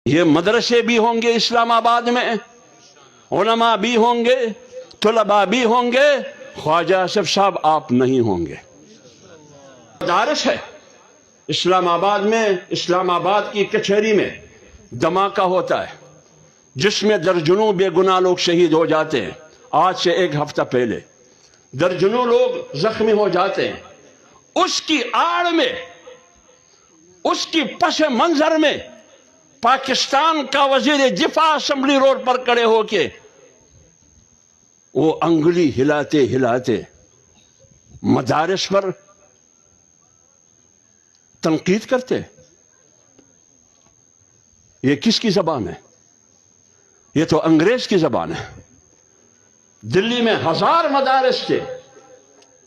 یہ مدرسے بھی ہوں گے اسلام آباد میں، علماء بھی ہوں گے، طلباء بھی ہوں گے، خواجہ آصف صاحب آپ نہیں ہوں گے۔ مدارس ہے اسلام آباد میں، اسلام آباد کی کچہری میں دھماکہ ہوتا ہے جس میں درجنوں بے گناہ لوگ شہید ہو جاتے ہیں۔ آج سے 1 ہفتہ پہلے درجنوں لوگ زخمی ہو جاتے ہیں۔ اس کی آڑ میں، اس کی پس منظر میں پاکستان کا وزیر دفاع اسمبلی روڈ پر کھڑے ہو کے وہ انگلی ہلاتے ہلاتے مدارس پر تنقید کرتے۔ یہ کس کی زبان ہے؟ یہ تو انگریز کی زبان ہے۔ دلی میں 1000 مدارس تھے،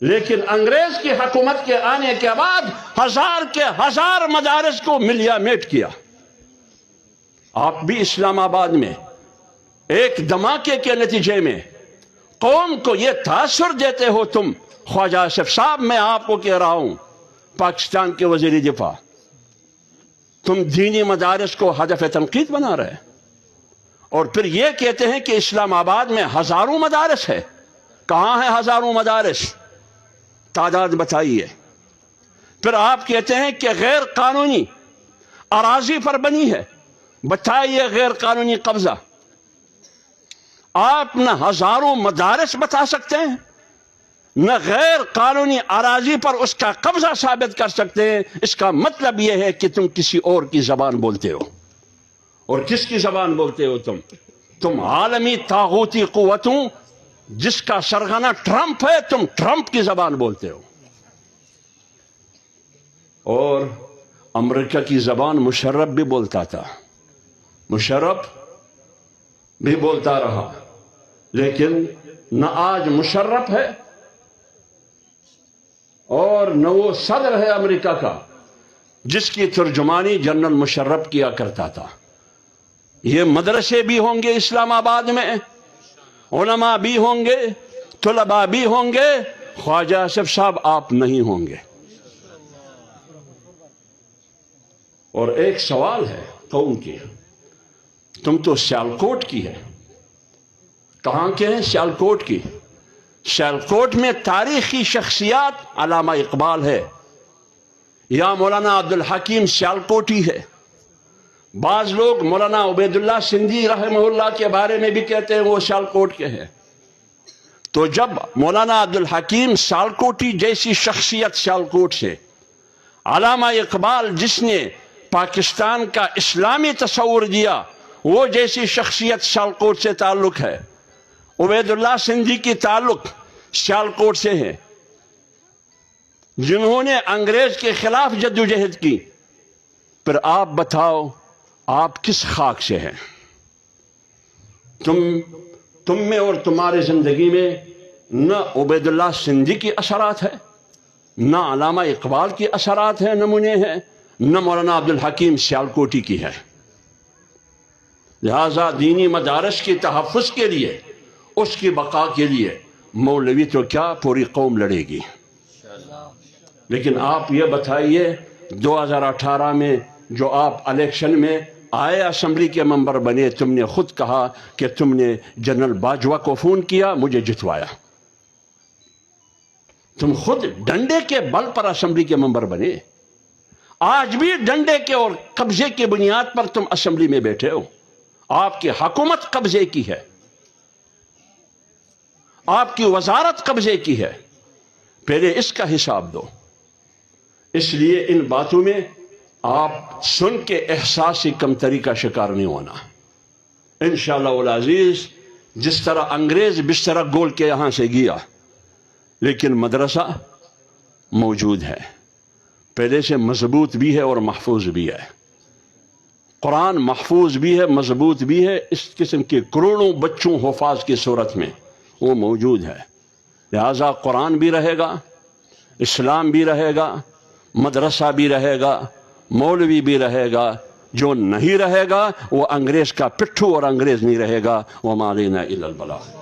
لیکن انگریز کی حکومت کے آنے کے بعد 1000 کے 1000 مدارس کو ملیا میٹ کیا۔ آپ بھی اسلام آباد میں ایک دھماکے کے نتیجے میں قوم کو یہ تاثر دیتے ہو تم۔ خواجہ آصف صاحب میں آپ کو کہہ رہا ہوں، پاکستان کے وزیر دفاع، تم دینی مدارس کو ہدف تنقید بنا رہے اور پھر یہ کہتے ہیں کہ اسلام آباد میں 1000 مدارس ہے۔ کہاں ہیں 1000 مدارس؟ تعداد بتائیے۔ پھر آپ کہتے ہیں کہ غیر قانونی اراضی پر بنی ہے، بتائیے غیر قانونی قبضہ۔ آپ نہ 1000 مدارس بتا سکتے ہیں، نہ غیر قانونی اراضی پر اس کا قبضہ ثابت کر سکتے ہیں۔ اس کا مطلب یہ ہے کہ تم کسی اور کی زبان بولتے ہو۔ اور کس کی زبان بولتے ہو تم عالمی طاغوتی قوتوں جس کا سرغنہ ٹرمپ ہے، تم ٹرمپ کی زبان بولتے ہو۔ اور امریکہ کی زبان مشرف بھی بولتا تھا، مشرف بھی بولتا رہا، لیکن نہ آج مشرف ہے اور نہ وہ صدر ہے امریکہ کا جس کی ترجمانی جنرل مشرف کیا کرتا تھا۔ یہ مدرسے بھی ہوں گے اسلام آباد میں، علماء بھی ہوں گے، طلباء بھی ہوں گے، خواجہ آصف صاحب آپ نہیں ہوں گے۔ اور ایک سوال ہے قوم کی، تم تو سیالکوٹ کی ہے۔ کہاں کے ہیں؟ سیالکوٹ کی۔ سیالکوٹ میں تاریخی شخصیات علامہ اقبال ہے یا مولانا عبدالحکیم سیالکوٹی ہے۔ بعض لوگ مولانا عبید اللہ سندھی رحمہ اللہ کے بارے میں بھی کہتے ہیں وہ سیالکوٹ کے ہیں۔ تو جب مولانا عبدالحکیم سیالکوٹی جیسی شخصیت سیالکوٹ سے، علامہ اقبال جس نے پاکستان کا اسلامی تصور دیا وہ جیسی شخصیت سیالکوٹ سے تعلق ہے، عبید اللہ سندھی کی تعلق سیالکوٹ سے ہے، جنہوں نے انگریز کے خلاف جدوجہد کی، پھر آپ بتاؤ آپ کس خاک سے ہیں؟ تم میں اور تمہاری زندگی میں نہ عبید اللہ سندھی کی اثرات ہے، نہ علامہ اقبال کی اثرات ہیں، نمونے ہیں، نہ مولانا عبدالحکیم سیالکوٹی کی ہے۔ لہذا دینی مدارس کی تحفظ کے لیے، اس کی بقا کے لیے مولوی تو کیا پوری قوم لڑے گی۔ لیکن آپ یہ بتائیے 2018 میں جو آپ الیکشن میں آئے، اسمبلی کے ممبر بنے، تم نے خود کہا کہ تم نے جنرل باجوہ کو فون کیا، مجھے جتوایا۔ تم خود ڈنڈے کے بل پر اسمبلی کے ممبر بنے، آج بھی ڈنڈے کے اور قبضے کی بنیاد پر تم اسمبلی میں بیٹھے ہو۔ آپ کی حکومت قبضے کی ہے، آپ کی وزارت قبضے کی ہے، پہلے اس کا حساب دو۔ اس لیے ان باتوں میں آپ سن کے احساسی کمتری کا شکار نہیں ہونا۔ انشاءاللہ العزیز جس طرح انگریز بستر گول کے یہاں سے گیا، لیکن مدرسہ موجود ہے، پہلے سے مضبوط بھی ہے اور محفوظ بھی ہے۔ قرآن محفوظ بھی ہے، مضبوط بھی ہے، اس قسم کے کروڑوں بچوں حفاظ کی صورت میں وہ موجود ہے۔ لہذا قرآن بھی رہے گا، اسلام بھی رہے گا، مدرسہ بھی رہے گا، مولوی بھی رہے گا۔ جو نہیں رہے گا وہ انگریز کا پٹھو اور انگریز نہیں رہے گا۔ وَمَا عَلَيْنَا إِلَّا الْبَلَاغُ۔